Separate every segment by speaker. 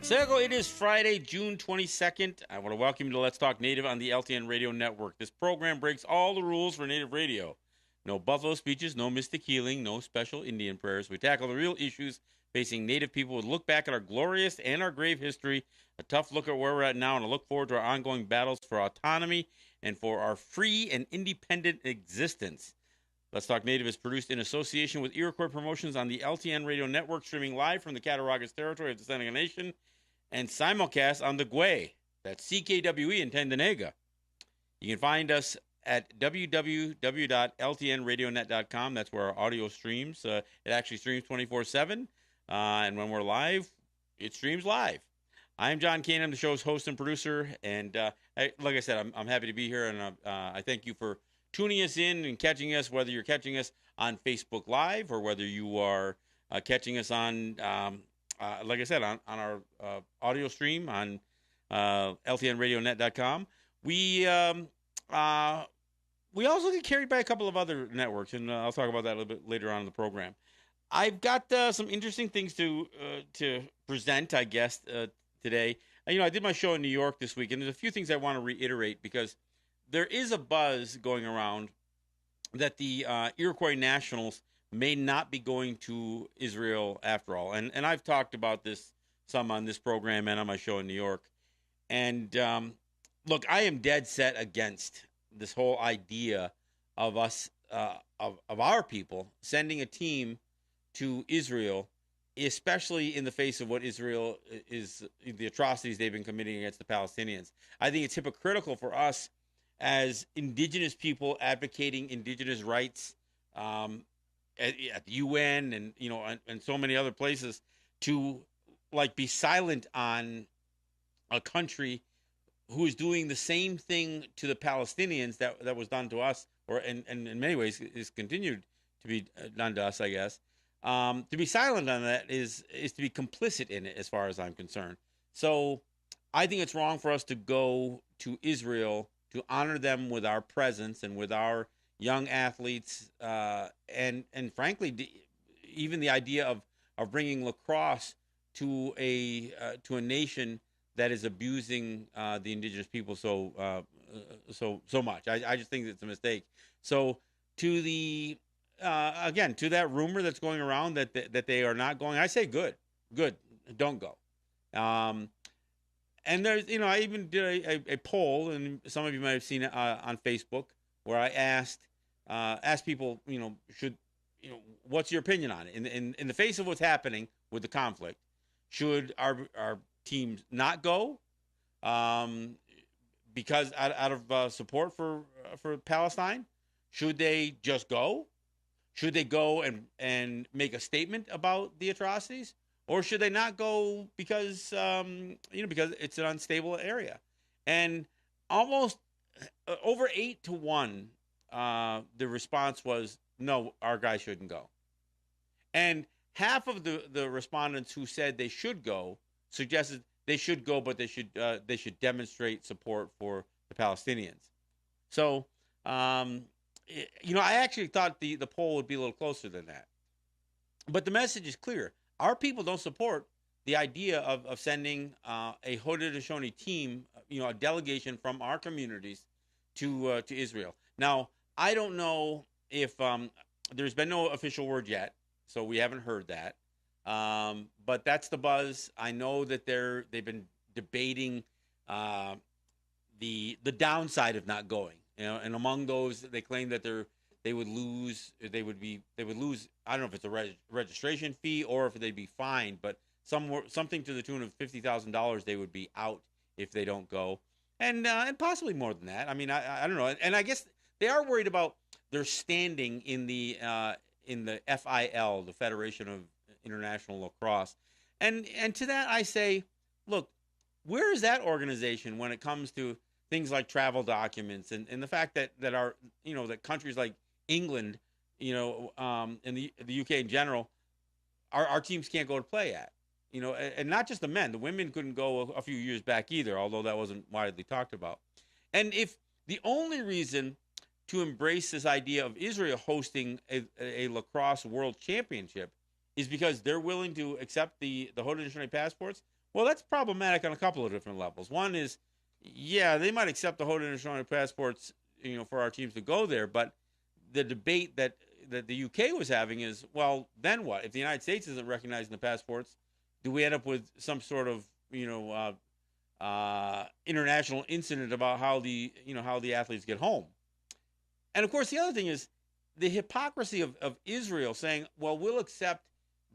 Speaker 1: So it is Friday, June 22nd. I want to welcome you to Let's Talk Native on the LTN Radio Network. This program breaks all the rules for Native radio. No buffalo speeches, no mystic healing, no special Indian prayers. We tackle the real issues facing Native people. We look back at our glorious and our grave history, a tough look at where we're at now, and a look forward to our ongoing battles for autonomy and for our free and independent existence. Let's Talk Native is produced in association with Iroquois Promotions on the LTN Radio Network, streaming live from the Cattaraugus territory of the Seneca Nation, and simulcast on the Gwe. That's CKWE in Tandanega. You can find us at www.ltnradionet.com. That's where our audio streams. It actually streams 24/7, and when we're live, it streams live. I'm John Kane. I'm the show's host and producer, and like I said, I'm happy to be here, and I thank you for tuning us in and catching us, whether you're catching us on Facebook Live or whether you are catching us on like I said, on our audio stream on ltnradionet.com. We also get carried by a couple of other networks, and I'll talk about that a little bit later on in the program. I've got some interesting things to present, I guess, today. I did my show in New York this week, and there's a few things I want to reiterate because there is a buzz going around that the Iroquois Nationals may not be going to Israel after all. And I've talked about this some on this program and on my show in New York. And look, I am dead set against this whole idea of us, of our people, sending a team to Israel, especially in the face of what Israel is, the atrocities they've been committing against the Palestinians. I think it's hypocritical for us as indigenous people advocating indigenous rights, at the UN and and so many other places to be silent on a country who is doing the same thing to the Palestinians that was done to us, and in many ways is continued to be done to us, I guess. To be silent on that is to be complicit in it, as far as I'm concerned. So I think it's wrong for us to go to Israel to honor them with our presence and with our young athletes, and frankly, even the idea of bringing lacrosse to a nation that is abusing the indigenous people so much. I just think it's a mistake. So to the again, to that rumor that's going around that they are not going, I say good, don't go. And there's, I even did a poll, and some of you might have seen it on Facebook, where I asked people, what's your opinion on it? In the face of what's happening with the conflict, should our teams not go because out of support for Palestine? Should they just go? Should they go and make a statement about the atrocities? Or should they not go because because it's an unstable area? And almost over 8-1, the response was no, our guys shouldn't go. And half of the respondents who said they should go suggested they should go, but they should demonstrate support for the Palestinians. So I actually thought the poll would be a little closer than that. But the message is clear. Our people don't support the idea of sending a Haudenosaunee team, a delegation from our communities to Israel. Now, I don't know if there's been no official word yet, so we haven't heard that. But that's the buzz. I know that they've been debating the downside of not going. And among those, they claim that they would lose. I don't know if it's a registration fee or if they'd be fined, but something to the tune of $50,000 they would be out if they don't go, and possibly more than that. I mean, I don't know, and I guess they are worried about their standing in the FIL, the Federation of International Lacrosse, and to that I say, look, where is that organization when it comes to things like travel documents and the fact that our that countries like England, and the UK in general, our teams can't go to play at, and not just the men. The women couldn't go a few years back either, although that wasn't widely talked about. And if the only reason to embrace this idea of Israel hosting a lacrosse world championship is because they're willing to accept the Haudenosaunee passports, Well, that's problematic on a couple of different levels. One is, yeah, they might accept the Haudenosaunee passports, for our teams to go there, but the debate that the UK was having is, well, then what? If the United States isn't recognizing the passports, do we end up with some sort of international incident about how the athletes get home? And of course, the other thing is the hypocrisy of Israel saying, well, we'll accept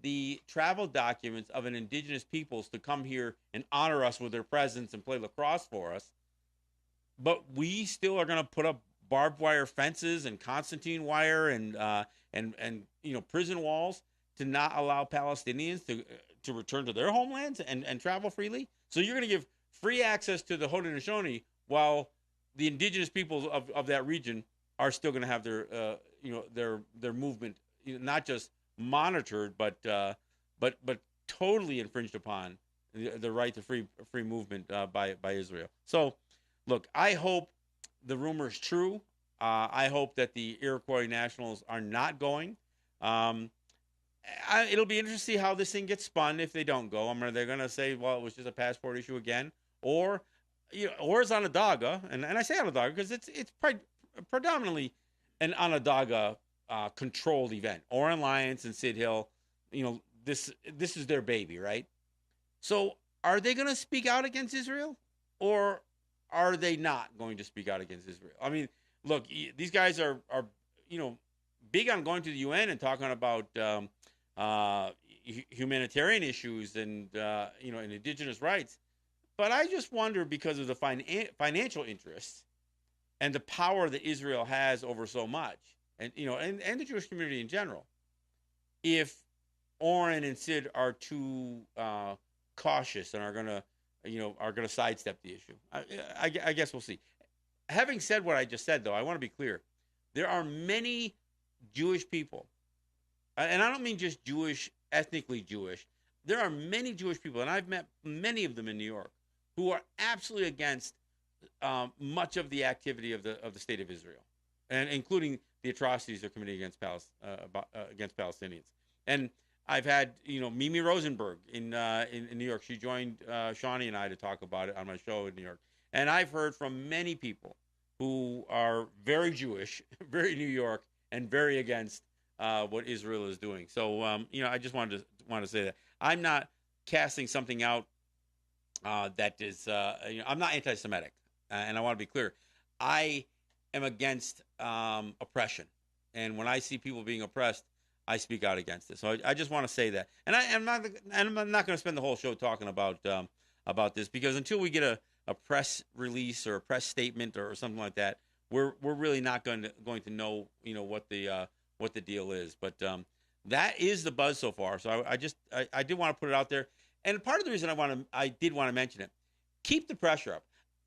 Speaker 1: the travel documents of an indigenous peoples to come here and honor us with their presence and play lacrosse for us, but we still are going to put up barbed wire fences and Constantine wire and prison walls to not allow Palestinians to return to their homelands and travel freely. So you're going to give free access to the Haudenosaunee while the indigenous peoples of that region are still going to have their movement, not just monitored but totally infringed upon the right to free movement by Israel. So look, I hope the rumor is true. I hope that the Iroquois Nationals are not going. It'll be interesting to see how this thing gets spun if they don't go. I mean, they're going to say, well, it was just a passport issue again, or it's Onondaga, and I say Onondaga because it's predominantly an Onondaga controlled event. Oren Lyons and Sid Hill, this is their baby, right? So are they going to speak out against Israel, or are they not going to speak out against Israel? I mean, look, these guys are big on going to the UN and talking about humanitarian issues and and indigenous rights. But I just wonder, because of the financial interests and the power that Israel has over so much, and and the Jewish community in general, if Oren and Sid are too cautious and are going to sidestep the issue. I guess we'll see. Having said what I just said, though, I want to be clear. There are many Jewish people, and I don't mean just Jewish, ethnically Jewish. There are many Jewish people, and I've met many of them in New York, who are absolutely against much of the activity of the state of Israel, and including the atrocities they're committing against Palestinians. And I've had Mimi Rosenberg in New York. She joined Shawnee and I to talk about it on my show in New York. And I've heard from many people who are very Jewish, very New York, and very against what Israel is doing. So I just wanted to say that I'm not casting something out that is I'm not anti-Semitic, and I want to be clear. I am against oppression, and when I see people being oppressed, I speak out against it. So I just want to say that, and I'm not going to spend the whole show talking about this, because until we get a press release or a press statement or something like that, we're really not going to know what the deal is. But that is the buzz so far. So I did want to put it out there, and part of the reason I did want to mention it, keep the pressure up.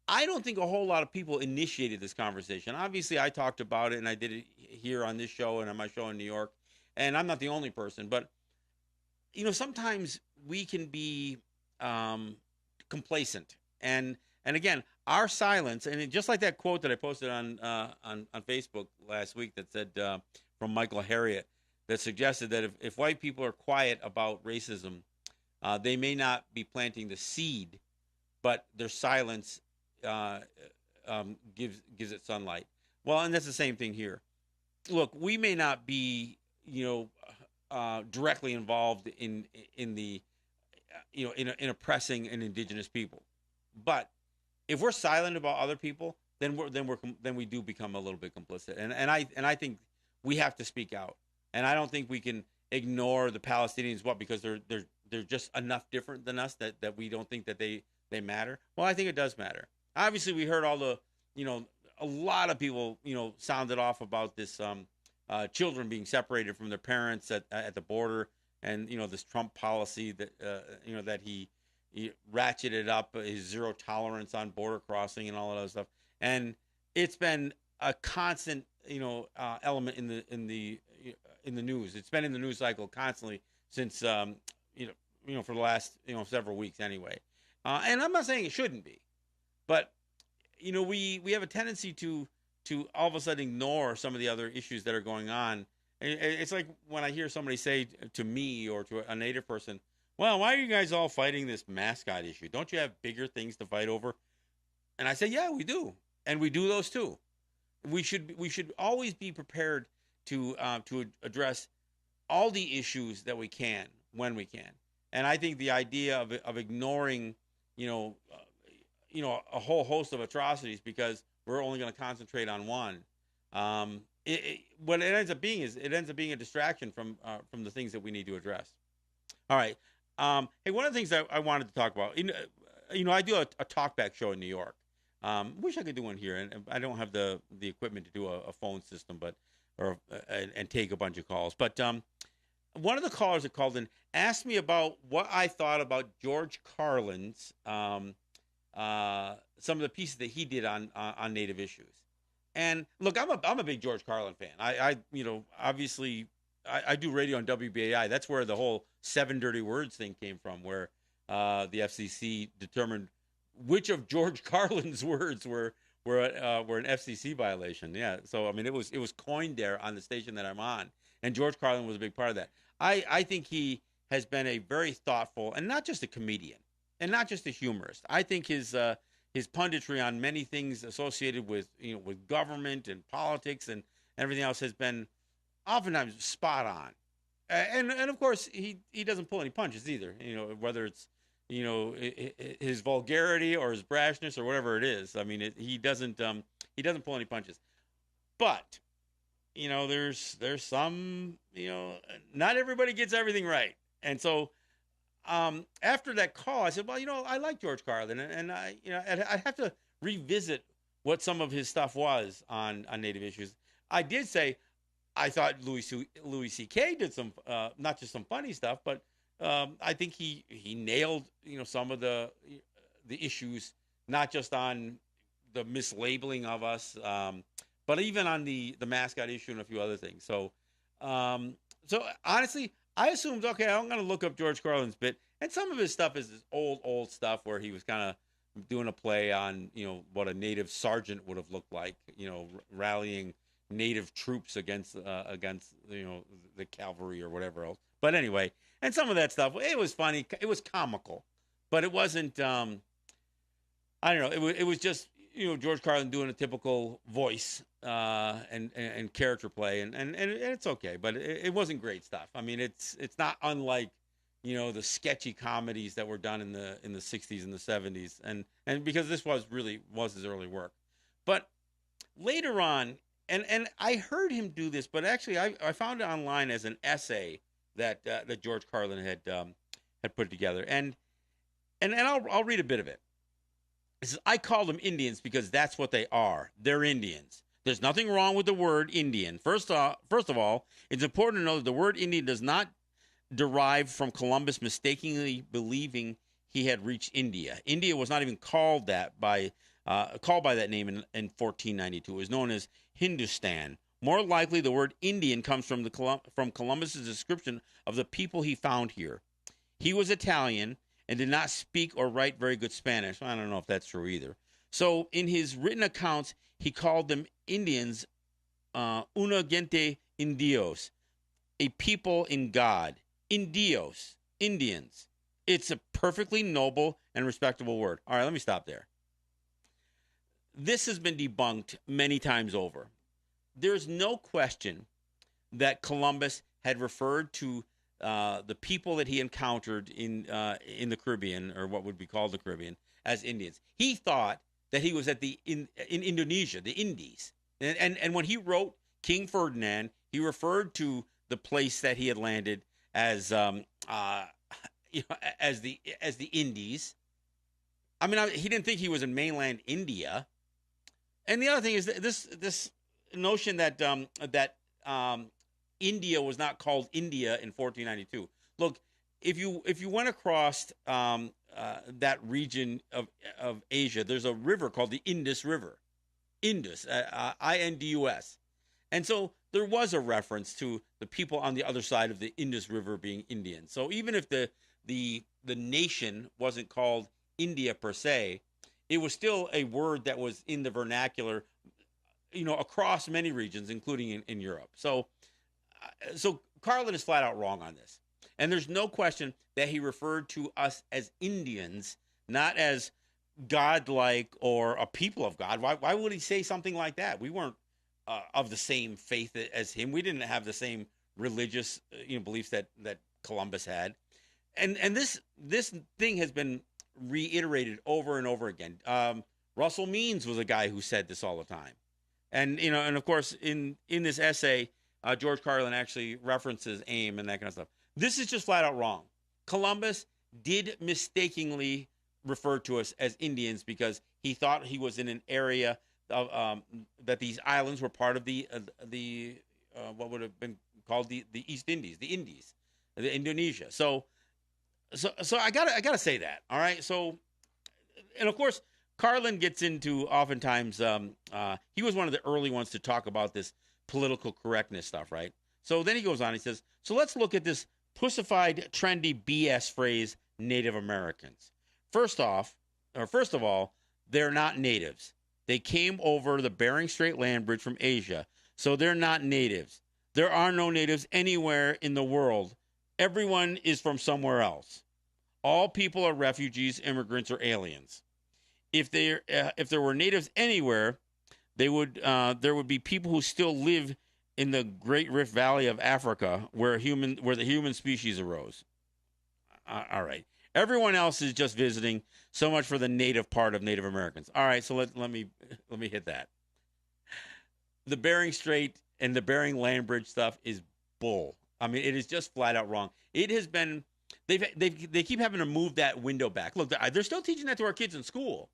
Speaker 1: I don't think a whole lot of people initiated this conversation. Obviously, I talked about it, and I did it here on this show and on my show in New York. And I'm not the only person, but sometimes we can be complacent, and again, our silence, and just like that quote that I posted on Facebook last week that said from Michael Harriot, that suggested that if white people are quiet about racism, they may not be planting the seed, but their silence gives it sunlight. Well, and that's the same thing here. Look, we may not be directly involved in oppressing an indigenous people, but if we're silent about other people, then we do become a little bit complicit, and I think we have to speak out, and I don't think we can ignore the Palestinians. What? Because they're just enough different than us that we don't think that they matter. Well, I think it does matter. Obviously, we heard all the a lot of people sounded off about this. Children being separated from their parents at the border, and this Trump policy that that he ratcheted up his zero tolerance on border crossing and all of that stuff, and it's been a constant element in the news. It's been in the news cycle constantly since for the last several weeks anyway. And I'm not saying it shouldn't be, but we have a tendency to all of a sudden ignore some of the other issues that are going on. It's like when I hear somebody say to me or to a Native person, well, why are you guys all fighting this mascot issue? Don't you have bigger things to fight over? And I said, yeah, we do, and we do those too. We should always be prepared to address all the issues that we can when we can. And I think the idea of ignoring, you know, a whole host of atrocities because we're only going to concentrate on one. What it ends up being is it ends up being a distraction from the things that we need to address. All right. Hey, one of the things that I wanted to talk about, I do a talkback show in New York. Wish I could do one here, and I don't have the equipment to do a phone system, and take a bunch of calls. But one of the callers that called in asked me about what I thought about George Carlin's some of the pieces that he did on Native issues. And look, I'm a big George Carlin fan. Obviously I do radio on WBAI. That's where the whole 7 dirty words thing came from, where the FCC determined which of George Carlin's words were an FCC violation. Yeah, so I mean it was coined there on the station that I'm on, and George Carlin was a big part of that. I think he has been a very thoughtful, and not just a comedian, and not just a humorist. I think his punditry on many things associated with government and politics and everything else has been oftentimes spot on. And of course he doesn't pull any punches either. Whether it's his vulgarity or his brashness or whatever it is. I mean, he doesn't pull any punches. But there's some, not everybody gets everything right. And so after that call, I said, well, I like George Carlin, and I'd have to revisit what some of his stuff was on Native issues. I did say I thought Louis C.K. did some, not just some funny stuff, but I think he nailed some of the issues, not just on the mislabeling of us, but even on the mascot issue and a few other things. So honestly, I assumed, okay, I'm going to look up George Carlin's bit, and some of his stuff is this old stuff where he was kind of doing a play on what a native sergeant would have looked like, rallying native troops against the cavalry or whatever else. But anyway, and some of that stuff, it was funny, it was comical, but it wasn't. I don't know. It was just George Carlin doing a typical voice and character play, and it's okay, but it wasn't great stuff. I mean, it's not unlike the sketchy comedies that were done in the 60s and the 70s, and because this was his early work. But later on, and I heard him do this, but actually I found it online as an essay that George Carlin had put together, and I'll read a bit of it. It says, I call them Indians because that's what they are. They're Indians. There's nothing wrong with the word Indian. First of all, it's important to know that the word Indian does not derive from Columbus mistakenly believing he had reached India. India was not even called by that name in 1492. It was known as Hindustan. More likely, the word Indian comes from Columbus's description of the people he found here. He was Italian and did not speak or write very good Spanish. I don't know if that's true either. So in his written accounts, he called them Indians, una gente indios, a people in God. Indios, Indians. It's a perfectly noble and respectable word. All right, let me stop there. This has been debunked many times over. There's no question that Columbus had referred to the people that he encountered in the Caribbean, or what would be called the Caribbean, as Indians. He thought that he was in Indonesia, the Indies, and when he wrote King Ferdinand, he referred to the place that he had landed as as the Indies. I mean, he didn't think he was in mainland India. And the other thing is that this notion that India was not called India in 1492. Look, if you went across that region of Asia, there's a river called the Indus River, Indus, Indus, and so there was a reference to the people on the other side of the Indus River being Indian. So even if the nation wasn't called India per se, it was still a word that was in the vernacular, across many regions, including in Europe. So Carlin is flat out wrong on this. And there's no question that he referred to us as Indians, not as godlike or a people of God. Why would he say something like that? We weren't of the same faith as him. We didn't have the same religious beliefs that Columbus had. And this thing has been reiterated over and over again. Russell Means was a guy who said this all the time, and of course in this essay, George Carlin actually references AIM and that kind of stuff. This is just flat out wrong. Columbus did mistakenly refer to us as Indians because he thought he was in an area of that these islands were part of the what would have been called the East Indies, the Indonesia. So I gotta say that. All right. So, and of course, Carlin gets into oftentimes. He was one of the early ones to talk about this political correctness stuff, right? So then he goes on. He says, "So let's look at this pussified, trendy BS phrase, Native Americans. First of all, they're not natives. They came over the Bering Strait land bridge from Asia, so they're not natives. There are no natives anywhere in the world. Everyone is from somewhere else. All people are refugees, immigrants, or aliens. If there were natives anywhere, there would be people who still live in the Great Rift Valley of Africa, where the human species arose. All right. Everyone else is just visiting. So much for the native part of Native Americans. All right, so let me hit that. The Bering Strait and the Bering Land Bridge stuff is bull. I mean, it is just flat out wrong. It has been they keep having to move that window back. Look, they're still teaching that to our kids in school.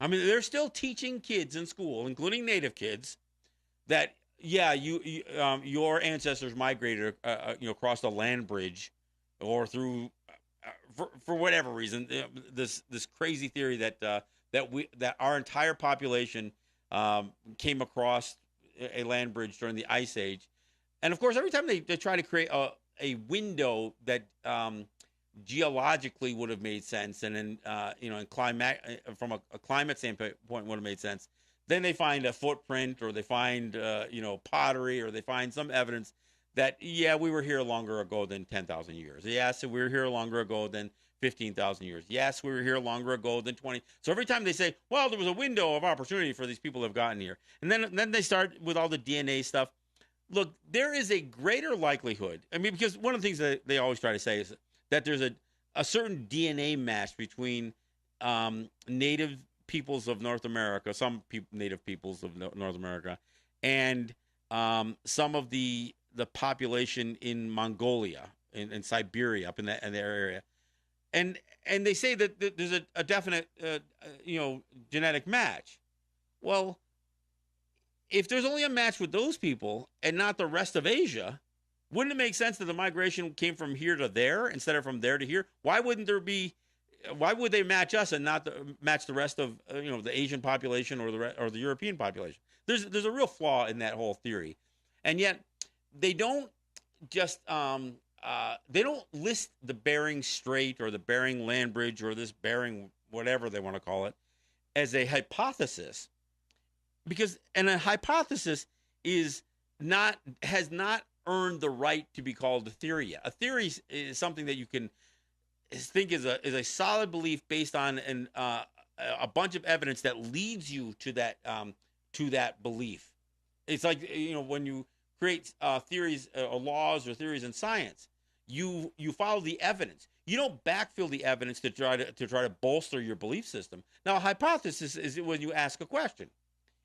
Speaker 1: I mean, they're still teaching kids in school, including Native kids, that your ancestors migrated across the land bridge or through for whatever reason, this crazy theory that our entire population came across a land bridge during the Ice Age, and of course, every time they try to create a window that geologically would have made sense, and then in from a climate standpoint would have made sense, then they find a footprint, or they find pottery, or they find some evidence that, we were here longer ago than 10,000 years. Yes, we were here longer ago than 15,000 years. Yes, we were here longer ago than 20. So every time they say, well, there was a window of opportunity for these people to have gotten here. And then they start with all the DNA stuff. Look, there is a greater likelihood. I mean, because one of the things that they always try to say is that there's a certain DNA match between native peoples of North America, native peoples of North America, and some of the population in Mongolia and Siberia, up in that area, and they say that there's a definite genetic match. Well, if there's only a match with those people and not the rest of Asia, wouldn't it make sense that the migration came from here to there instead of from there to here? Why would they match us and not match the rest of the Asian population or the European population? There's a real flaw in that whole theory, and yet they don't just they don't list the Bering Strait or the Bering Land Bridge or this Bering whatever they want to call it as a hypothesis, because a hypothesis has not earned the right to be called a theory yet. A theory is something that you can think is a solid belief based on a bunch of evidence that leads you to that belief. It's like when you create theories or laws or theories in science, you follow the evidence. You don't backfill the evidence to try to bolster your belief system. Now, a hypothesis is when you ask a question.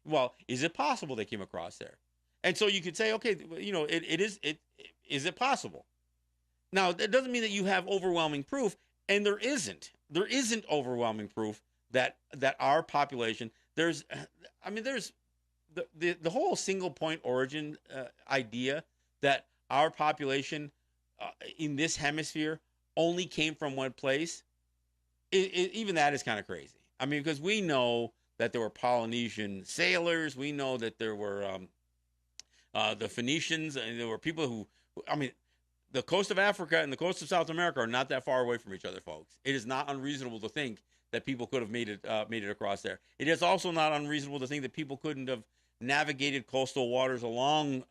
Speaker 1: Well, is it possible they came across there? And so you could say, okay, is it possible? Now, that doesn't mean that you have overwhelming proof, and there isn't. There isn't overwhelming proof that our population, there's the whole single point origin idea that our population in this hemisphere only came from one place. Even that is kind of crazy. I mean, because we know that there were Polynesian sailors, we know that there were the Phoenicians, and there were people who, I mean, the coast of Africa and the coast of South America are not that far away from each other, folks. It is not unreasonable to think that people could have made it across there. It is also not unreasonable to think that people couldn't have navigated coastal waters along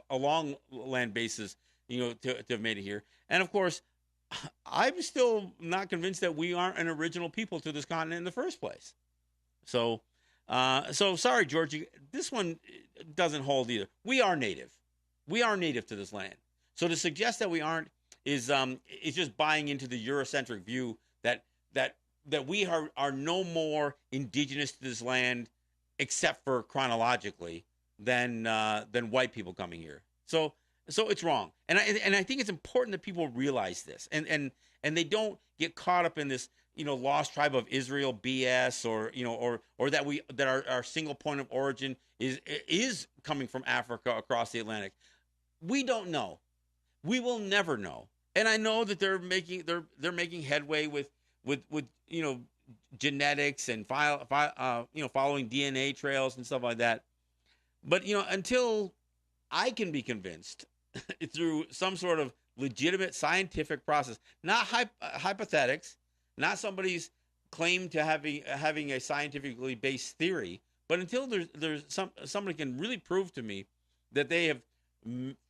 Speaker 1: along land bases, to have made it here. And of course, I'm still not convinced that we aren't an original people to this continent in the first place. So, so sorry, George. This one doesn't hold either. We are native. We are native to this land. So to suggest that we aren't is just buying into the Eurocentric view that we are no more indigenous to this land, except for chronologically, than white people coming here. So it's wrong, and I think it's important that people realize this, and they don't get caught up in this lost tribe of Israel BS, or that our single point of origin is coming from Africa across the Atlantic. We don't know. We will never know. And I know that they're making headway with genetics and following DNA trails and stuff like that. But until I can be convinced through some sort of legitimate scientific process, not hypothetics, not somebody's claim to having a scientifically based theory, but until there's somebody can really prove to me that they have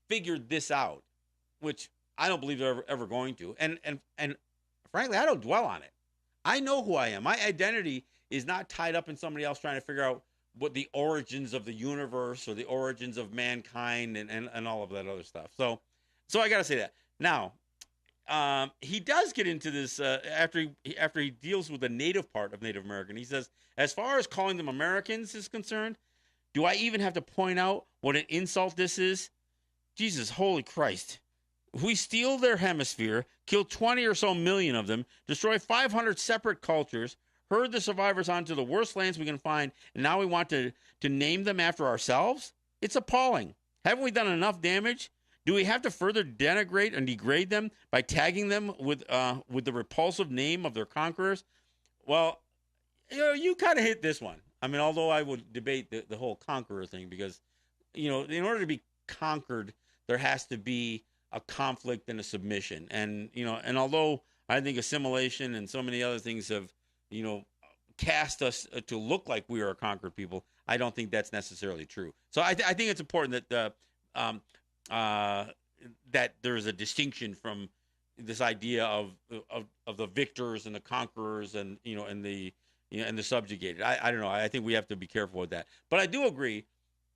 Speaker 1: figured this out, which I don't believe they're ever going to. And frankly, I don't dwell on it. I know who I am. My identity is not tied up in somebody else trying to figure out what the origins of the universe or the origins of mankind and all of that other stuff. So I got to say that. Now, he does get into this after he deals with the native part of Native American. He says, as far as calling them Americans is concerned, do I even have to point out what an insult this is? Jesus, holy Christ. We steal their hemisphere, kill 20 or so million of them, destroy 500 separate cultures, herd the survivors onto the worst lands we can find, and now we want to name them after ourselves? It's appalling. Haven't we done enough damage? Do we have to further denigrate and degrade them by tagging them with the repulsive name of their conquerors? Well, you kind of hit this one. I mean, although I would debate the whole conqueror thing, because, in order to be conquered, there has to be a conflict and a submission. And, and although I think assimilation and so many other things have, cast us to look like we are a conquered people, I don't think that's necessarily true. So I think it's important that that there's a distinction from this idea of the victors and the conquerors and and the subjugated. I don't know. I think we have to be careful with that. But I do agree,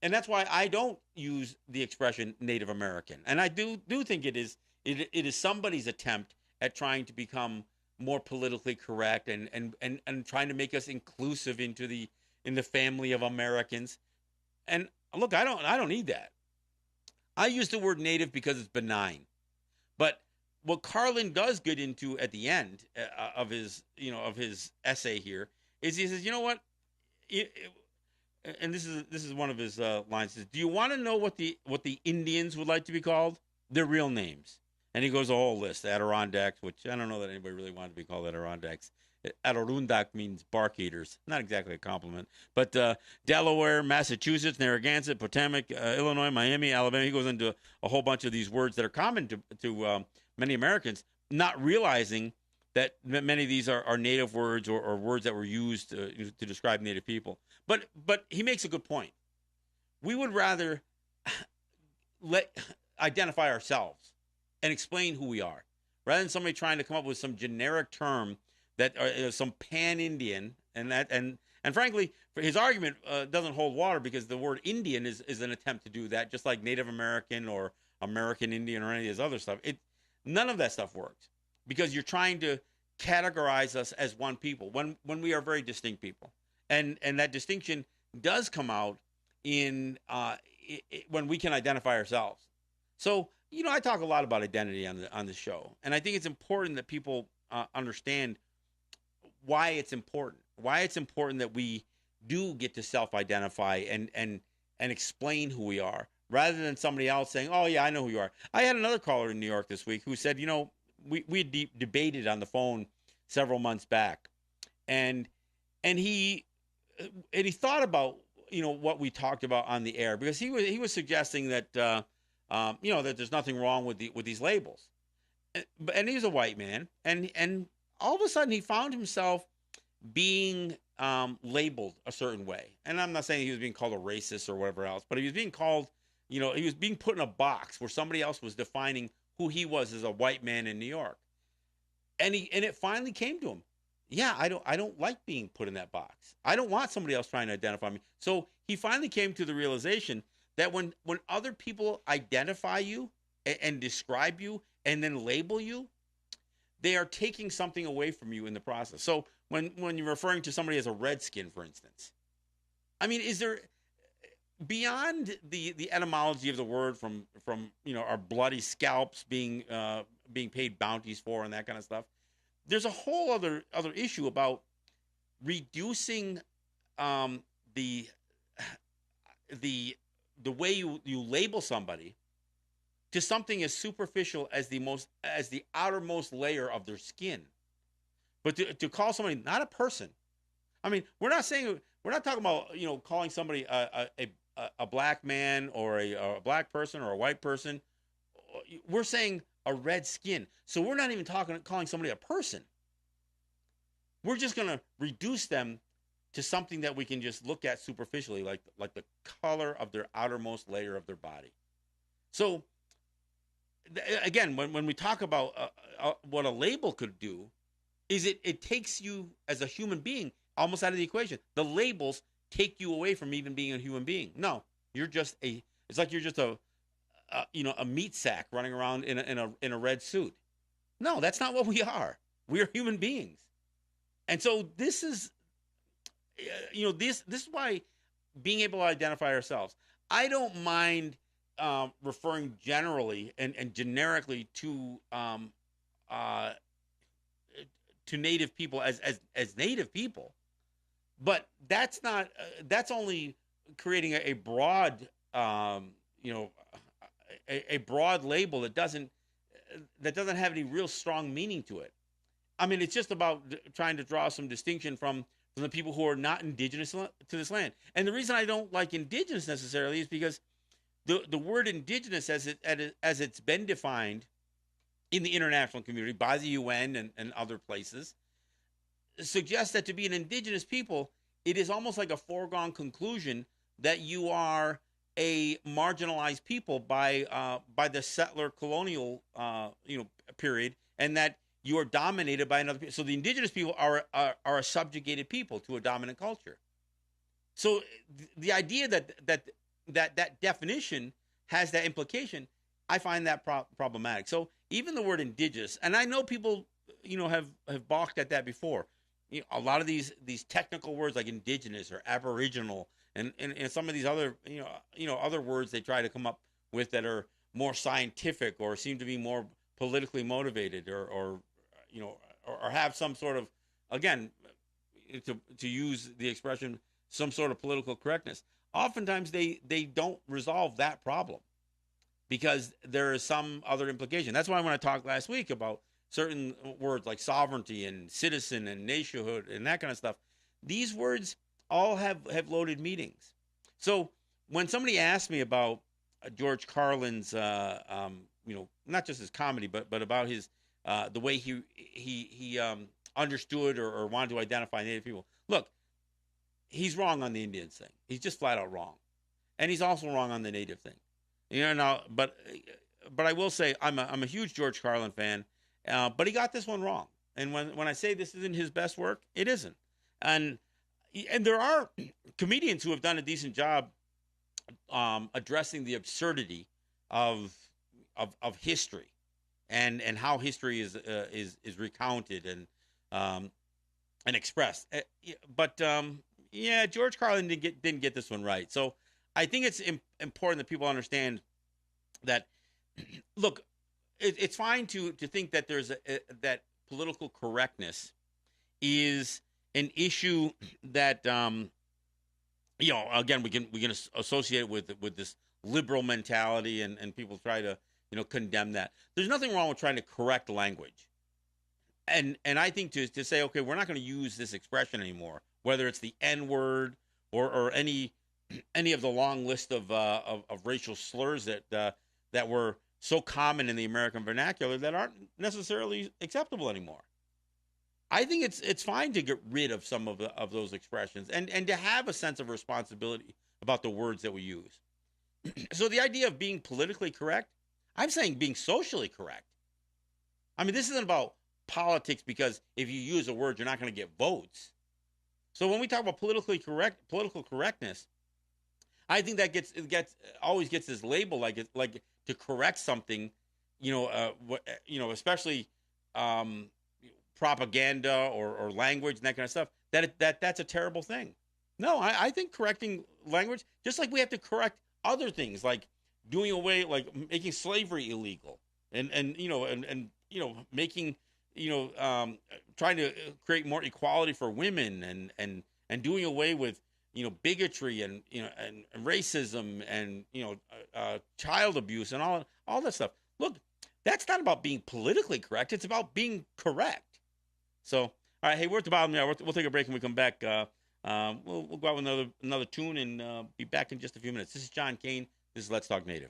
Speaker 1: and that's why I don't use the expression Native American. And I do think it is somebody's attempt at trying to become more politically correct and trying to make us inclusive in the family of Americans. And look, I don't need that. I use the word native because it's benign. But what Carlin does get into at the end of his essay here is he says, you know what? And this is one of his lines. He says, do you want to know what the Indians would like to be called? Their real names. And he goes a whole list. Adirondacks, which I don't know that anybody really wanted to be called Adirondacks. Adirondack means bark eaters. Not exactly a compliment. But Delaware, Massachusetts, Narragansett, Potomac, Illinois, Miami, Alabama. He goes into a whole bunch of these words that are common to many Americans, not realizing that many of these are native words or words that were used to describe native people. But he makes a good point. We would rather identify ourselves and explain who we are, rather than somebody trying to come up with some generic term that some pan-Indian, and frankly, for his argument doesn't hold water, because the word Indian is an attempt to do that, just like Native American or American Indian or any of this other stuff. None of that stuff works, because you're trying to categorize us as one people when we are very distinct people, and that distinction does come out in when we can identify ourselves. So I talk a lot about identity on the show, and I think it's important that people understand why it's important that we do get to self-identify and explain who we are, rather than somebody else saying, oh yeah, I know who you are. I had another caller in New York this week who said, we debated on the phone several months back, and he thought about what we talked about on the air, because he was suggesting that that there's nothing wrong with these labels, and he's a white man, and all of a sudden he found himself being labeled a certain way. And I'm not saying he was being called a racist or whatever else, but he was being called He was being put in a box where somebody else was defining who he was as a white man in New York. And it finally came to him. Yeah, I don't like being put in that box. I don't want somebody else trying to identify me. So he finally came to the realization that when other people identify you and describe you and then label you, they are taking something away from you in the process. So when you're referring to somebody as a redskin, for instance, I mean, is there beyond the etymology of the word from our bloody scalps being paid bounties for and that kind of stuff? There's a whole other issue about reducing the the way you label somebody to something as superficial as the outermost layer of their skin. But to call somebody not a person, I mean, we're not talking about calling somebody a black man or a black person or a white person. We're saying a red skin. So we're not even calling somebody a person. We're just going to reduce them to something that we can just look at superficially, like the color of their outermost layer of their body. So again, when we talk about what a label could do, is it takes you as a human being almost out of the equation. The labels take you away from even being a human being. No, it's like you're just a meat sack running around in a red suit. No, that's not what we are. We are human beings. And so this is this is why being able to identify ourselves. I don't mind referring generally and generically to Native people as Native people, but that's not that's only creating a broad a broad label that doesn't have any real strong meaning to it. I mean, it's just about trying to draw some distinction from the people who are not indigenous to this land. And the reason I don't like indigenous necessarily is because the word indigenous, as it's been defined in the international community by the UN and other places, suggests that to be an indigenous people, it is almost like a foregone conclusion that you are a marginalized people by the settler colonial period, and that you are dominated by another people. So the indigenous people are a subjugated people to a dominant culture. So the idea that definition has that implication, I find that problematic. So even the word indigenous, and I know people have balked at that before. A lot of these technical words like indigenous or aboriginal and some of these other other words they try to come up with that are more scientific or seem to be more politically motivated or have some sort of, again, to use the expression, some sort of political correctness. Oftentimes they don't resolve that problem because there is some other implication. That's why when I talked last week about certain words like sovereignty and citizen and nationhood and that kind of stuff, these words all have loaded meanings. So when somebody asked me about George Carlin's, not just his comedy, but about his the way he understood or wanted to identify Native people, look, he's wrong on the Indians thing. He's just flat out wrong, and he's also wrong on the Native thing. Now, but I will say I'm a huge George Carlin fan. But he got this one wrong. And when I say this isn't his best work, it isn't. And there are comedians who have done a decent job addressing the absurdity of history and how history is recounted and expressed. But George Carlin didn't get this one right. So I think it's important that people understand that. Look, it's fine to think that there's that political correctness is an issue that again we can associate it with this liberal mentality and people try to condemn that. There's nothing wrong with trying to correct language, and I think to say, okay, we're not going to use this expression anymore, whether it's the N word or any of the long list of racial slurs that were so common in the American vernacular that aren't necessarily acceptable anymore. I think it's fine to get rid of some of those expressions and to have a sense of responsibility about the words that we use. So the idea of being politically correct, I'm saying being socially correct. I mean, this isn't about politics because if you use a word, you're not going to get votes. So when we talk about political correctness, I think that always gets this label like to correct something, especially um, propaganda or language and that kind of stuff. That's a terrible thing. No, I think correcting language, just like we have to correct other things, like doing away, like making slavery illegal, and making trying to create more equality for women, and doing away with bigotry and racism and child abuse and all that stuff. Look, that's not about being politically correct. It's about being correct. So, all right, hey, we're at the bottom now. We'll take a break when we come back. We'll go out with another tune and be back in just a few minutes. This is John Kane. This is Let's Talk Native.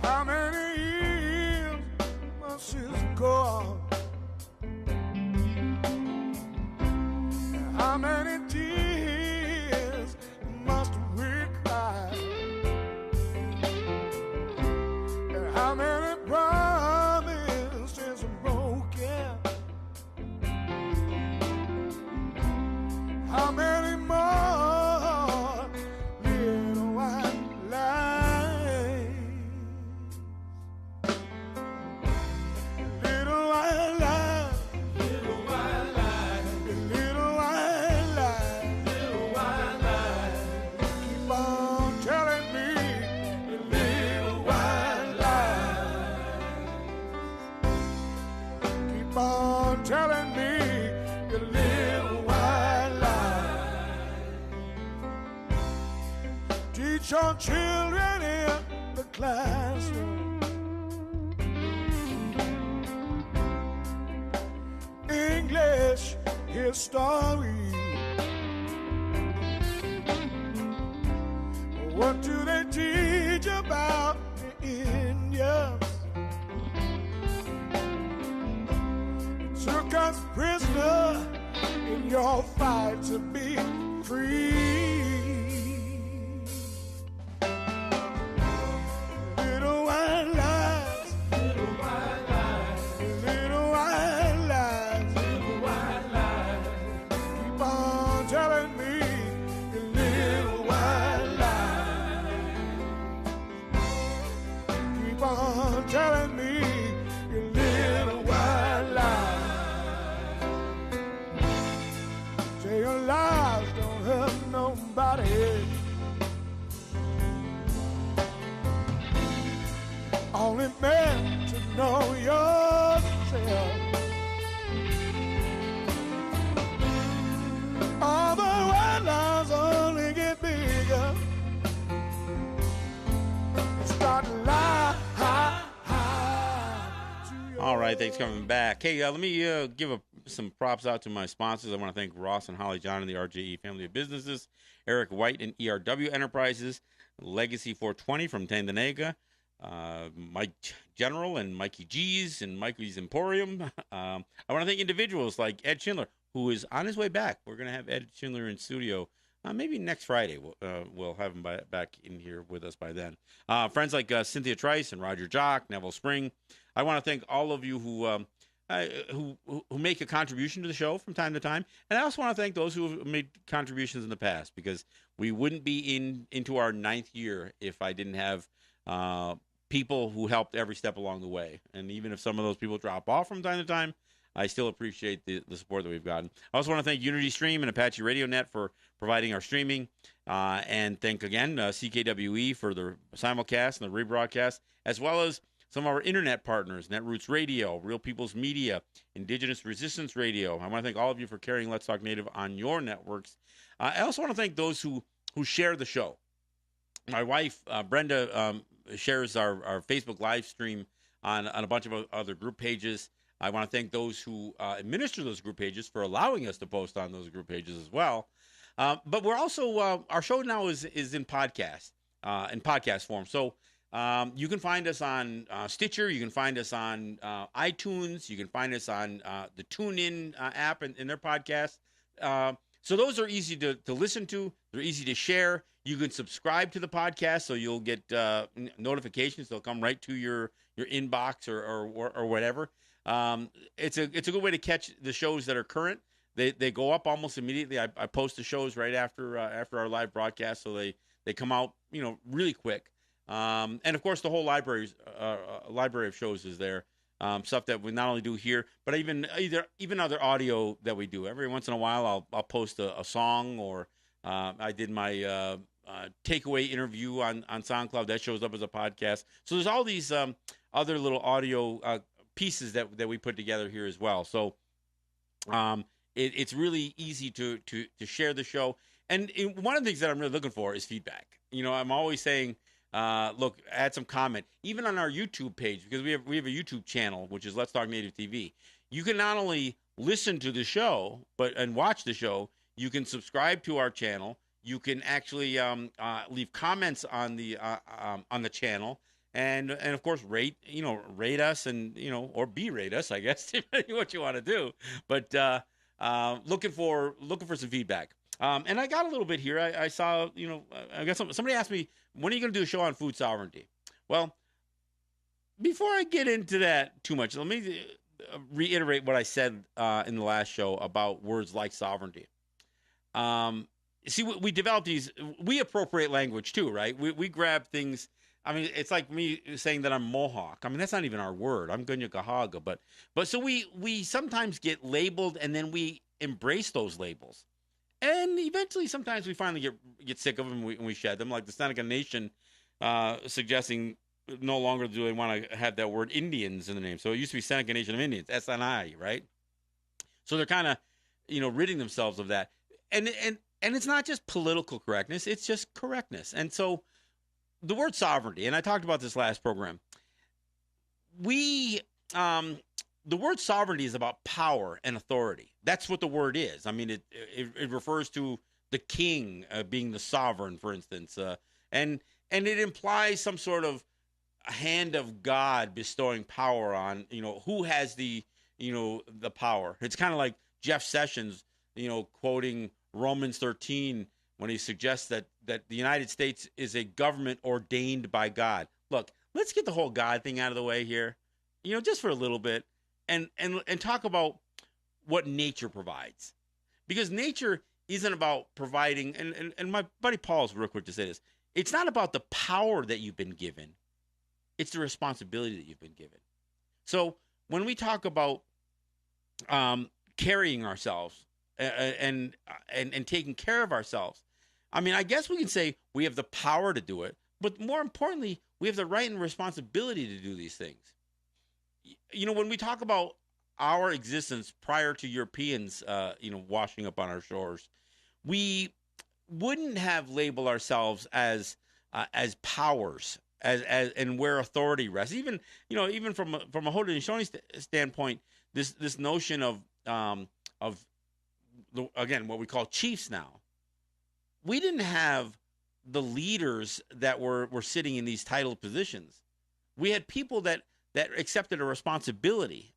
Speaker 2: How many years must it go on? How many tears must we cry? And how many promises are broken? How many more little white lies? Little white lies, little white lies, little white lies, little white lies. Keep on telling me your little white lies. Keep on telling me your little white lies. Teach your children in the classroom English history. What do they teach about the Indians? Took us prisoner in your fight to be free. Little white lies, little white lies, little white lies, little white lies. Keep on telling me your little white lies. Keep on telling me your little white lies. Say your lies don't hurt nobody. Only meant to know yourself. All the white lies only get bigger. Start to lie.
Speaker 1: All right, thanks for coming back. Hey, let me give some props out to my sponsors. I want to thank Ross and Holly John and the RJE family of businesses, Eric White and ERW Enterprises, Legacy 420 from Tandanega, Mike General and Mikey G's and Mikey's Emporium. I want to thank individuals like Ed Schindler, who is on his way back. We're going to have Ed Schindler in studio maybe next Friday. We'll have him back in here with us by then. Friends like Cynthia Trice and Roger Jock, Neville Spring. I want to thank all of you who make a contribution to the show from time to time, and I also want to thank those who have made contributions in the past, because we wouldn't be into our 9th year if I didn't have people who helped every step along the way. And even if some of those people drop off from time to time, I still appreciate the support that we've gotten. I also want to thank Unity Stream and Apache Radio Net for providing our streaming, and thank again CKWE for the simulcast and the rebroadcast, as well as some of our internet partners, Netroots Radio, Real People's Media, Indigenous Resistance Radio. I want to thank all of you for carrying Let's Talk Native on your networks. I also want to thank those who who share the show. My wife, Brenda, shares our Facebook live stream on a bunch of other group pages. I want to thank those who administer those group pages for allowing us to post on those group pages as well. But we're also, our show now is in podcast form. So you can find us on Stitcher. You can find us on iTunes. You can find us on the TuneIn app and their podcast. So those are easy to listen to. They're easy to share. You can subscribe to the podcast, so you'll get notifications. They'll come right to your inbox or whatever. It's a good way to catch the shows that are current. They go up almost immediately. I post the shows right after our live broadcast, so they come out really quick. And of course, the whole library of shows is there. Stuff that we not only do here, but even other audio that we do. Every once in a while, I'll post a song, or I did my takeaway interview on SoundCloud that shows up as a podcast. So there's all these other little audio pieces that we put together here as well. So it's really easy to share the show. And one of the things that I'm really looking for is feedback. I'm always saying, look, add some comment, even on our YouTube page, because we have a YouTube channel, which is Let's Talk Native TV. You can not only listen to the show, and watch the show. You can subscribe to our channel. You can actually leave comments on the channel, and of course rate us and or berate us, I guess, depending what you want to do. But looking for some feedback. And I got a little bit here. I saw, I got somebody asked me, when are you going to do a show on food sovereignty? Well, before I get into that too much, let me reiterate what I said in the last show about words like sovereignty. See, we develop these, we appropriate language too, right? We grab things. I mean, it's like me saying that I'm Mohawk. I mean, that's not even our word. I'm Gunyakahaga. But so we sometimes get labeled, and then we embrace those labels. And eventually, sometimes we finally get sick of them and we shed them, like the Seneca Nation suggesting no longer do they want to have that word Indians in the name. So it used to be Seneca Nation of Indians, SNI, right? So they're kind of, ridding themselves of that. And it's not just political correctness, it's just correctness. And so the word sovereignty, and I talked about this last program, the word sovereignty is about power and authority. That's what the word is. I mean, it refers to the king being the sovereign, for instance, and it implies some sort of hand of God bestowing power on who has the power. It's kind of like Jeff Sessions, quoting Romans 13 when he suggests that the United States is a government ordained by God. Look, let's get the whole God thing out of the way here, just for a little bit. And talk about what nature provides, because nature isn't about providing. And my buddy Paul's real quick to say this: it's not about the power that you've been given; it's the responsibility that you've been given. So when we talk about carrying ourselves and taking care of ourselves, I mean, I guess we can say we have the power to do it, but more importantly, we have the right and responsibility to do these things. When we talk about our existence prior to Europeans, washing up on our shores, we wouldn't have labeled ourselves as powers, and where authority rests. Even from a Haudenosaunee standpoint, this notion of again what we call chiefs now. We didn't have the leaders that were sitting in these titled positions. We had people that accepted a responsibility,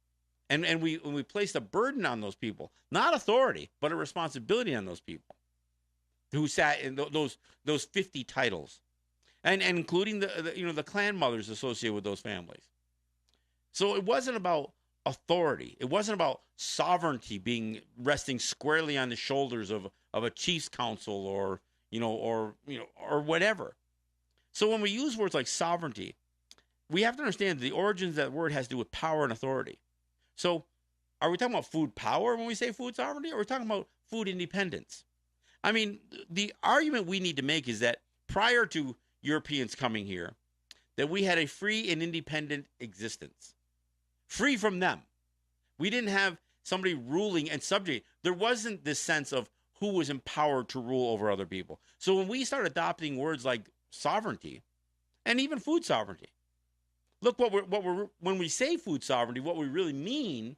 Speaker 1: and we placed a burden on those people, not authority, but a responsibility on those people who sat in those 50 titles, and including the clan mothers associated with those families. So it wasn't about authority. It wasn't about sovereignty resting squarely on the shoulders of a chief's council or whatever. So when we use words like sovereignty, we have to understand the origins of that word has to do with power and authority. So are we talking about food power when we say food sovereignty, or are we talking about food independence? I mean, the argument we need to make is that prior to Europeans coming here, that we had a free and independent existence, free from them. We didn't have somebody ruling and subject. There wasn't this sense of who was empowered to rule over other people. So when we start adopting words like sovereignty and even food sovereignty, look when we say food sovereignty, what we really mean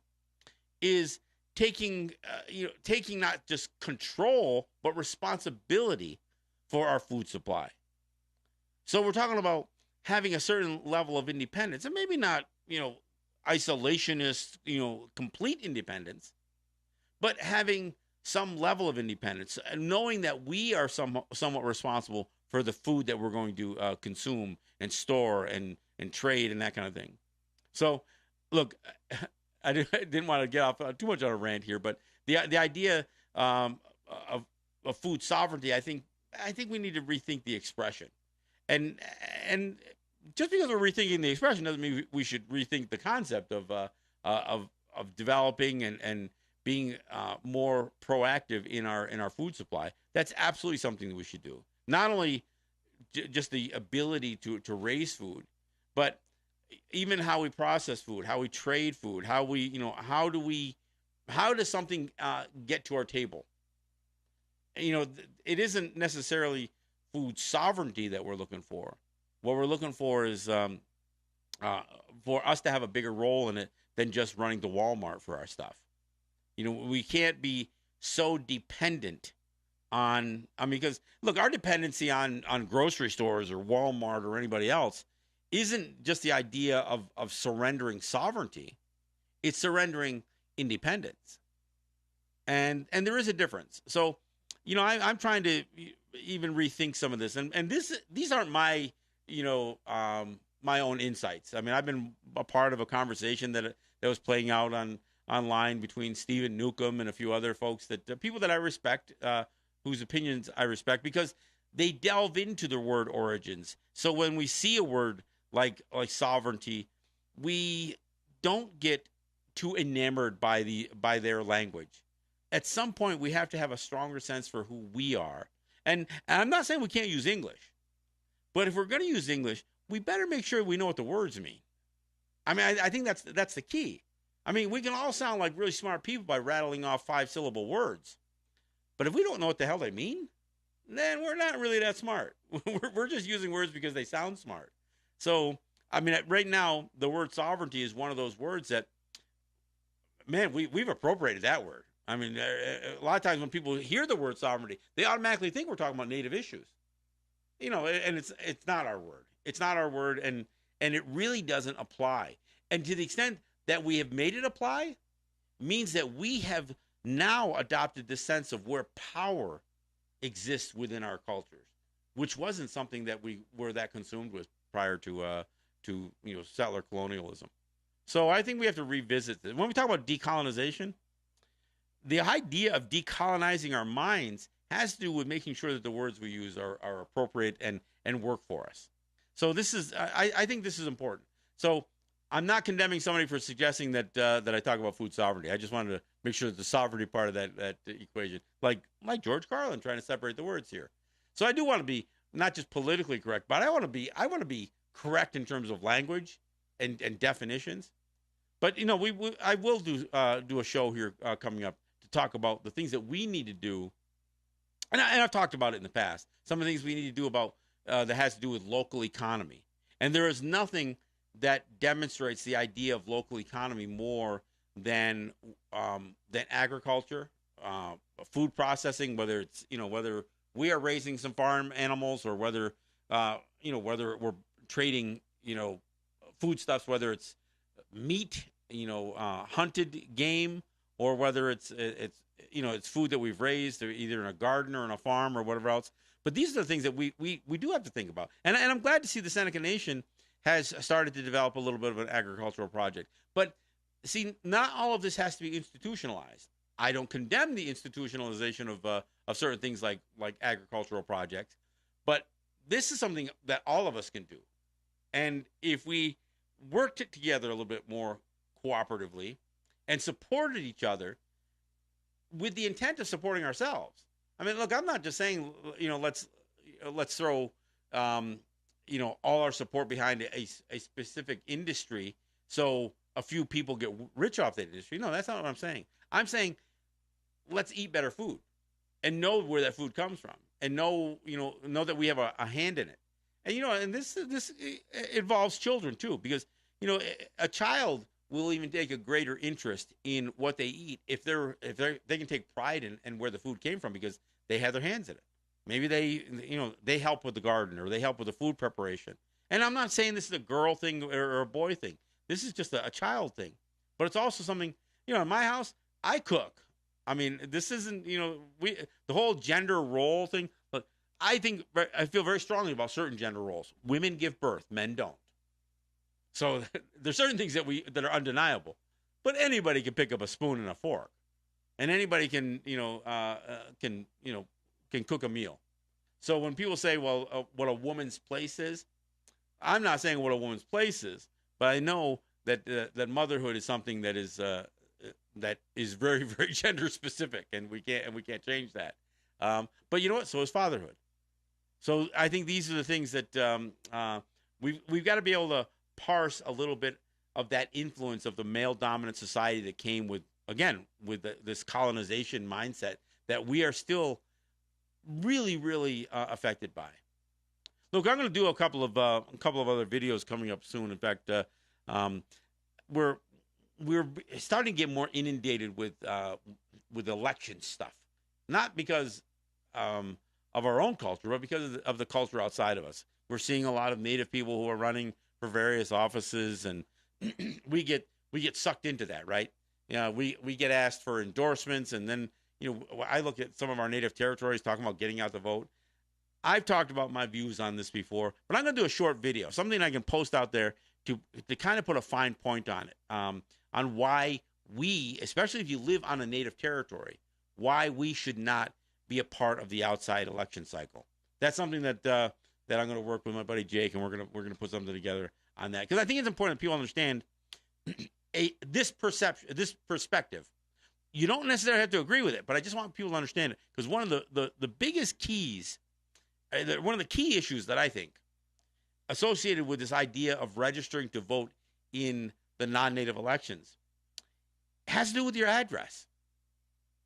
Speaker 1: is taking not just control but responsibility for our food supply. So we're talking about having a certain level of independence, and maybe not isolationist, complete independence, but having some level of independence, knowing that we are somewhat responsible for the food that we're going to consume and store and trade and that kind of thing. So, look, I didn't want to get off too much on a rant here, but the idea of food sovereignty, I think we need to rethink the expression, and just because we're rethinking the expression doesn't mean we should rethink the concept of developing and being more proactive in our food supply. That's absolutely something that we should do. Not only just the ability to raise food, but even how we process food, how we trade food, how does something get to our table? It isn't necessarily food sovereignty that we're looking for. What we're looking for is for us to have a bigger role in it than just running to Walmart for our stuff. We can't be so dependent on, because look, our dependency on grocery stores or Walmart or anybody else isn't just the idea of surrendering sovereignty. It's surrendering independence. And there is a difference. So, I'm trying to even rethink some of this. And these aren't my, my own insights. I've been a part of a conversation that was playing out online between Stephen Newcomb and a few other folks, that people that I respect, whose opinions I respect, because they delve into the word origins. So when we see a word like sovereignty, we don't get too enamored by their language. At some point, we have to have a stronger sense for who we are. And I'm not saying we can't use English, but if we're going to use English, we better make sure we know what the words mean. I think that's the key. We can all sound like really smart people by rattling off 5-syllable words, but if we don't know what the hell they mean, then we're not really that smart. We're just using words because they sound smart. So, right now, the word sovereignty is one of those words that, man, we've appropriated that word. A lot of times when people hear the word sovereignty, they automatically think we're talking about native issues. And it's not our word. It's not our word, and it really doesn't apply. And to the extent that we have made it apply, means that we have now adopted this sense of where power exists within our cultures, which wasn't something that we were that consumed with prior to settler colonialism. So I think we have to revisit this. When we talk about decolonization, the idea of decolonizing our minds has to do with making sure that the words we use are appropriate and work for us. So I think this is important. So I'm not condemning somebody for suggesting that I talk about food sovereignty. I just wanted to make sure that the sovereignty part of that equation, like George Carlin trying to separate the words here. So I do want to be not just politically correct, but I want to be correct in terms of language and definitions. But I will do a show here coming up to talk about the things that we need to do, and I've talked about it in the past. Some of the things we need to do about that has to do with local economy, and there is nothing that demonstrates the idea of local economy more than agriculture, food processing. Whether it's whether we are raising some farm animals or whether whether we're trading foodstuffs, whether it's meat, hunted game, or whether it's food that we've raised either in a garden or in a farm or whatever else. But these are the things that we do have to think about. And I'm glad to see the Seneca Nation has started to develop a little bit of an agricultural project. But see, not all of this has to be institutionalized. I don't condemn the institutionalization of certain things like agricultural projects, but this is something that all of us can do. And if we worked it together a little bit more cooperatively and supported each other with the intent of supporting ourselves. Look, I'm not just saying, let's throw, all our support behind a specific industry so a few people get rich off that industry. No, that's not what I'm saying. I'm saying let's eat better food. and know where that food comes from, and know that we have a hand in it. And and this involves children too, because a child will even take a greater interest in what they eat if they can take pride in where the food came from because they had their hands in it. Maybe they help with the garden or they help with the food preparation. And I'm not saying this is a girl thing or a boy thing. This is just a child thing. But it's also something, in my house, I cook. I mean, this isn't, the whole gender role thing. But I feel very strongly about certain gender roles. Women give birth, men don't. So there's certain things that are undeniable. But anybody can pick up a spoon and a fork, and anybody can cook a meal. So when people say, well, what a woman's place is, I'm not saying what a woman's place is, but I know that that motherhood is something that is very, very gender specific, and we can't change that. But you know what? So is fatherhood. So I think these are the things that we've got to be able to parse a little bit of that influence of the male dominant society that came with this colonization mindset that we are still really, really affected by. Look, I'm going to do a couple of other videos coming up soon. In fact, we're starting to get more inundated with election stuff, not because of our own culture, but because of the culture outside of us. We're seeing a lot of Native people who are running for various offices, and we get sucked into that, right? We get asked for endorsements, and then I look at some of our native territories talking about getting out the vote. I've talked about my views on this before, but I'm going to do a short video, something I can post out there to kind of put a fine point on it, on why we, especially if you live on a native territory, why we should not be a part of the outside election cycle. That's something that I'm going to work with my buddy Jake, and we're going to put something together on that, because I think it's important that people understand this perspective. You don't necessarily have to agree with it, but I just want people to understand it, because one of the biggest keys, one of the key issues that I think associated with this idea of registering to vote in the non-native elections has to do with your address.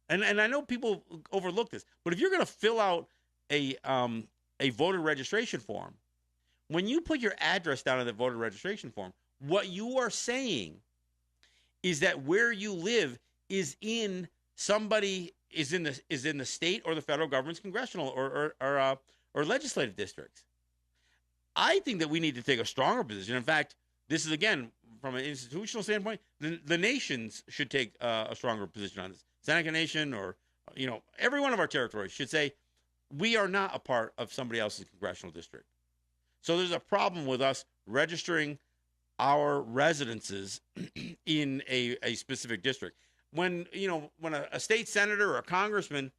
Speaker 1: And I know people overlook this, but if you're going to fill out a voter registration form, when you put your address down on the voter registration form, what you are saying is that where you live is in the state or the federal government's congressional or legislative districts. I think that we need to take a stronger position. In fact, this is, again, from an institutional standpoint, the nations should take a stronger position on this. Seneca Nation, or every one of our territories should say, we are not a part of somebody else's congressional district. So there's a problem with us registering our residences in a specific district. When a state senator or a congressman,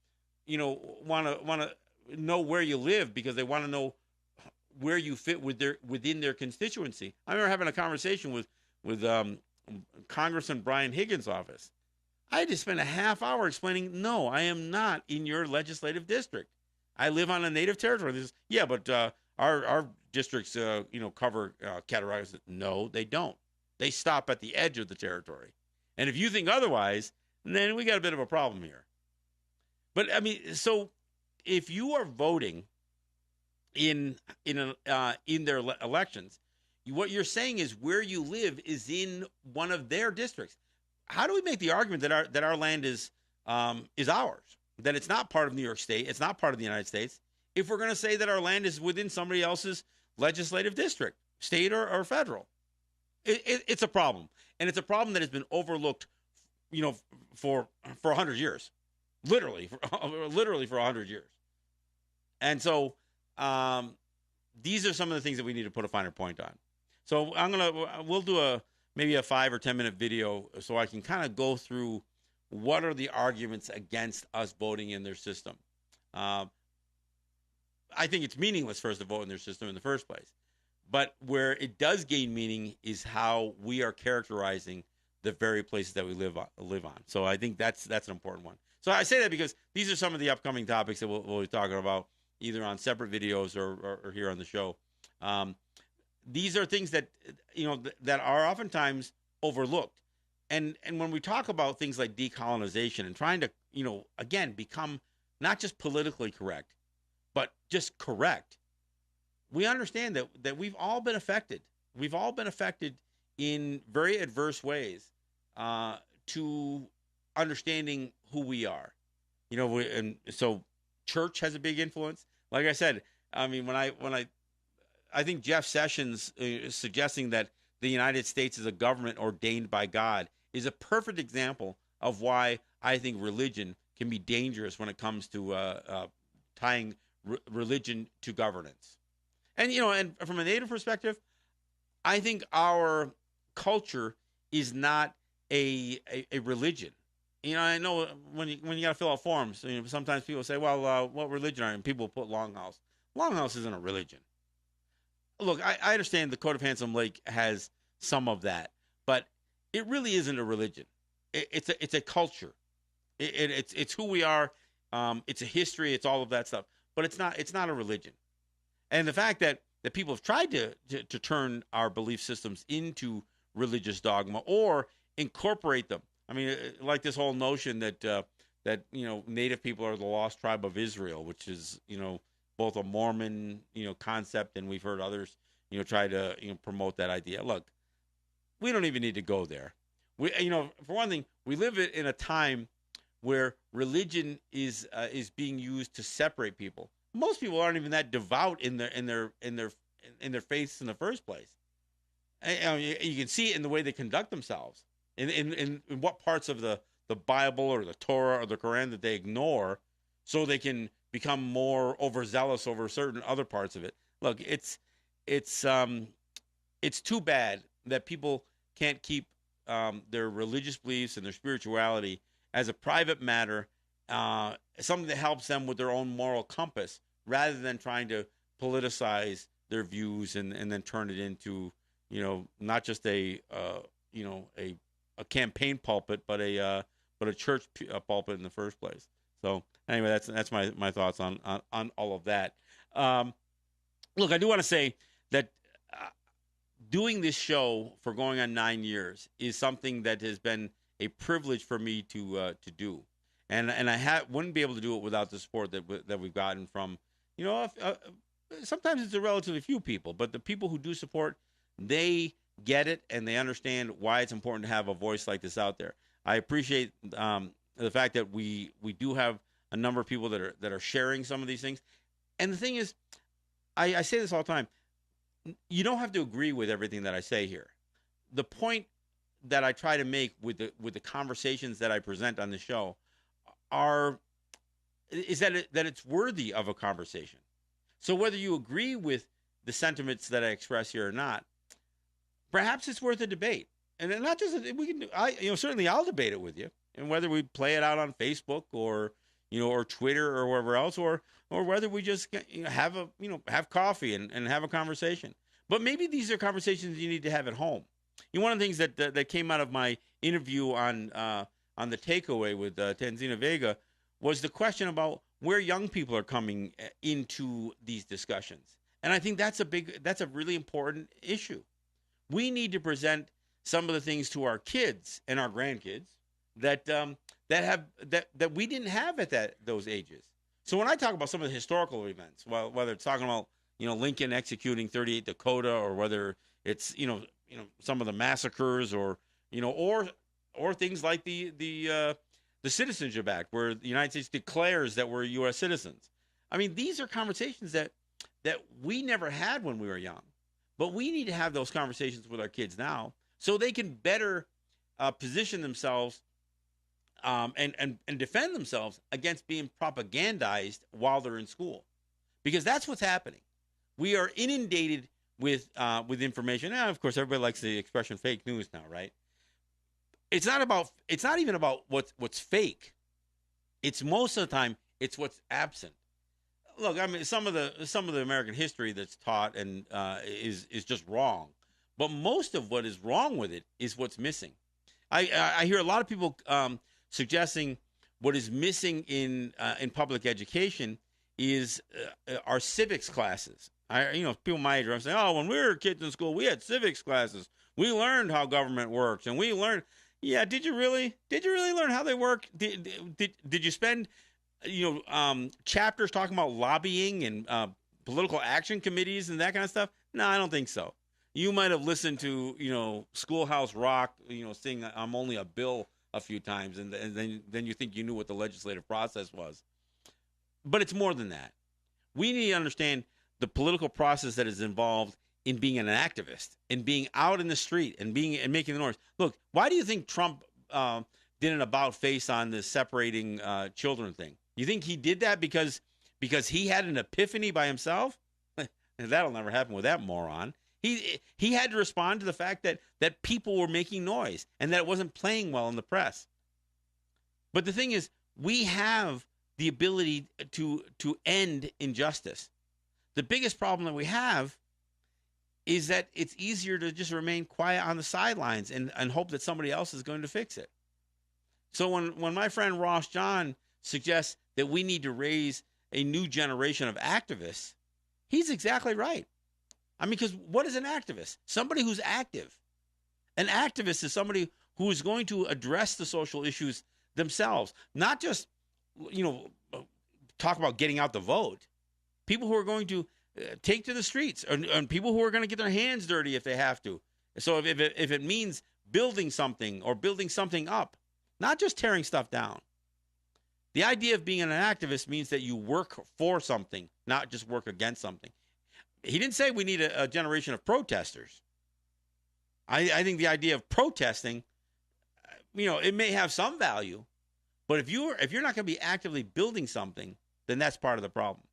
Speaker 1: want to know where you live because they want to know where you fit within their constituency. I remember having a conversation with Congressman Brian Higgins' office. I had to spend a half hour explaining, no, I am not in your legislative district. I live on a native territory. This is, yeah, but our districts, cover categorize it. No, they don't. They stop at the edge of the territory. And if you think otherwise, then we got a bit of a problem here. But I mean, so if you are voting in their elections, what you're saying is where you live is in one of their districts. How do we make the argument that our land is ours? That it's not part of New York State, it's not part of the United States, if we're going to say that our land is within somebody else's legislative district, state or federal? It's a problem, and it's a problem that has been overlooked, for 100 years, literally for 100 years. And so these are some of the things that we need to put a finer point on. So we'll do maybe a 5 or 10 minute video so I can kind of go through what are the arguments against us voting in their system. I think it's meaningless for us to vote in their system in the first place. But where it does gain meaning is how we are characterizing the very places that we live on. So I think that's an important one. So I say that because these are some of the upcoming topics that we'll be talking about either on separate videos or here on the show. These are things that that are oftentimes overlooked. And when we talk about things like decolonization and trying to again become not just politically correct, but just correct, we understand that we've all been affected. We've all been affected in very adverse ways to understanding who we are. And so church has a big influence. Like I said, I mean, I think Jeff Sessions is suggesting that the United States is a government ordained by God is a perfect example of why I think religion can be dangerous when it comes to tying religion to governance. And from a Native perspective, I think our culture is not a religion. I know when you got to fill out forms, sometimes people say, "Well, what religion are you?" And people put Longhouse. Longhouse isn't a religion. Look, I understand the Code of Handsome Lake has some of that, but it really isn't a religion. It's a culture. It's who we are. It's a history. It's all of that stuff. But it's not a religion. And the fact that people have tried to turn our belief systems into religious dogma or incorporate them. I mean, like this whole notion that Native people are the lost tribe of Israel, which is both a Mormon concept, and we've heard others try to promote that idea. Look, we don't even need to go there. We for one thing, we live in a time where religion is being used to separate people. Most people aren't even that devout in their faiths in the first place. And you can see it in the way they conduct themselves, in what parts of the Bible or the Torah or the Quran that they ignore, so they can become more overzealous over certain other parts of it. Look, it's too bad that people can't keep their religious beliefs and their spirituality as a private matter, something that helps them with their own moral compass, rather than trying to politicize their views and then turn it into not just a campaign pulpit, but a church pulpit in the first place. So anyway, that's my thoughts on all of that. Look, I do want to say that doing this show for going on 9 years is something that has been a privilege for me to do, and I wouldn't be able to do it without the support that we've gotten from sometimes it's a relatively few people, but the people who do support, they get it and they understand why it's important to have a voice like this out there. I appreciate the fact that we do have a number of people that are sharing some of these things. And the thing is, I say this all the time, you don't have to agree with everything that I say here. The point that I try to make with the conversations that I present on the show is that it's worthy of a conversation. So whether you agree with the sentiments that I express here or not, perhaps it's worth a debate. And not just we can certainly I'll debate it with you, and whether we play it out on Facebook or Twitter or wherever else, or whether we just have coffee and have a conversation. But maybe these are conversations you need to have at home. One of the things that came out of my interview on the Takeaway with Tanzina Vega was the question about where young people are coming into these discussions. And I think that's a really important issue. We need to present some of the things to our kids and our grandkids that we didn't have at those ages. So when I talk about some of the historical events, whether it's talking about Lincoln executing 38 Dakota, or whether it's some of the massacres, or things like the Citizenship Act, where the United States declares that we're U.S. citizens. I mean, these are conversations that we never had when we were young, but we need to have those conversations with our kids now, so they can better position themselves and defend themselves against being propagandized while they're in school, because that's what's happening. We are inundated with information. Now, of course, everybody likes the expression "fake news" now, right? It's not even about what's fake. It's most of the time it's what's absent. Look, I mean, some of the American history that's taught and is just wrong, but most of what is wrong with it is what's missing. I hear a lot of people suggesting what is missing in public education is our civics classes. People my age are saying, "Oh, when we were kids in school, we had civics classes. We learned how government works, and we learned." Yeah, did you really learn how they work? Did you spend chapters talking about lobbying and political action committees and that kind of stuff? No, I don't think so. You might have listened to, Schoolhouse Rock, sing "I'm Only a Bill" a few times, and then you think you knew what the legislative process was. But it's more than that. We need to understand the political process that is involved in being an activist, in being out in the street, and making the noise. Look, why do you think Trump did an about face on the separating children thing? You think he did that because he had an epiphany by himself? That'll never happen with that moron. He had to respond to the fact that people were making noise and that it wasn't playing well in the press. But the thing is, we have the ability to end injustice. The biggest problem that we have is that it's easier to just remain quiet on the sidelines and hope that somebody else is going to fix it. So when my friend Ross John suggests that we need to raise a new generation of activists, he's exactly right. I mean, because what is an activist? Somebody who's active. An activist is somebody who is going to address the social issues themselves, not just, talk about getting out the vote. People who are going to take to the streets, and people who are going to get their hands dirty if they have to. So if it means building something or building something up, not just tearing stuff down. The idea of being an activist means that you work for something, not just work against something. He didn't say we need a generation of protesters. I think the idea of protesting, it may have some value, but if you're not going to be actively building something, then that's part of the problem.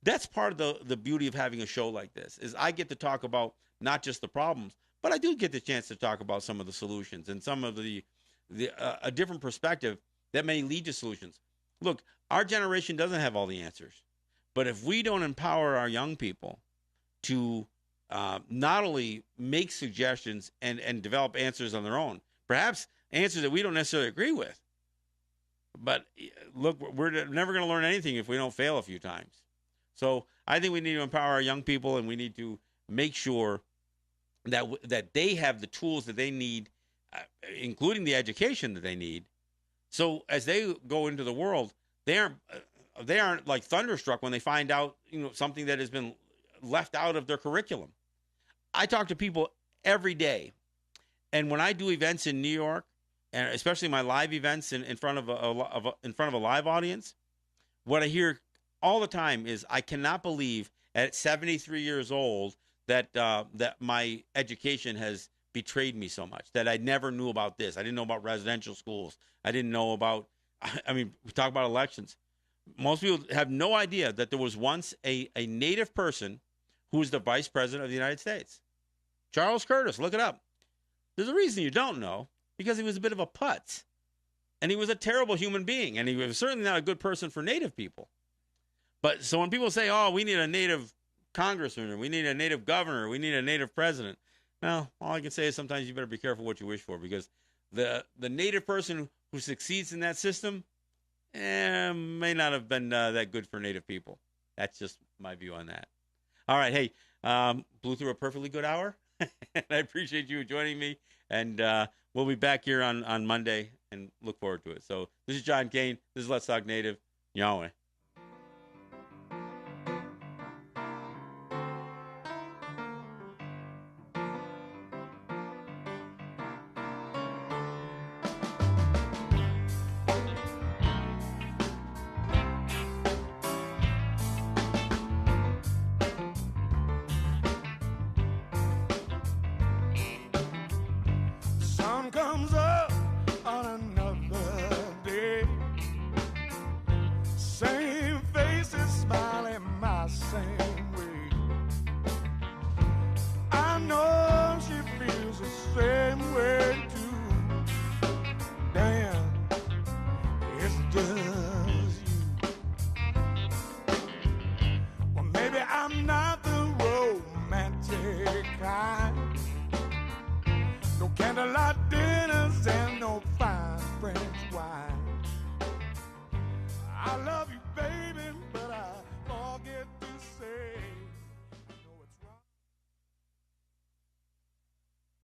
Speaker 1: That's part of the beauty of having a show like this, is I get to talk about not just the problems, but I do get the chance to talk about some of the solutions and some of a different perspective that may lead to solutions. Look, our generation doesn't have all the answers, but if we don't empower our young people to not only make suggestions and develop answers on their own, perhaps answers that we don't necessarily agree with, but look, we're never going to learn anything if we don't fail a few times. So I think we need to empower our young people, and we need to make sure that they have the tools that they need, including the education that they need. So as they go into the world, they aren't like thunderstruck when they find out, something that has been left out of their curriculum. I talk to people every day, and when I do events in New York, and especially my live events in front of a live audience, what I hear all the time is, I cannot believe at 73 years old that my education has betrayed me so much, that I never knew about this. I didn't know about residential schools. I didn't know about, we talk about elections. Most people have no idea that there was once a native person who was the vice president of the United States. Charles Curtis, look it up. There's a reason you don't know, because he was a bit of a putz. And he was a terrible human being, and he was certainly not a good person for native people. But so when people say, oh, we need a native congressman, or we need a native governor, or we need a native president, well, all I can say is sometimes you better be careful what you wish for, because the native person who succeeds in that system may not have been that good for native people. That's just my view on that. All right, hey, blew through a perfectly good hour. I appreciate you joining me, and we'll be back here on Monday, and look forward to it. So this is John Kane. This is Let's Talk Native. Yahweh.
Speaker 2: Sun comes up on another day. Same faces smiling my same way. I know she feels the same way too. Damn, it's just you. Well, maybe I'm not the romantic kind. No candlelight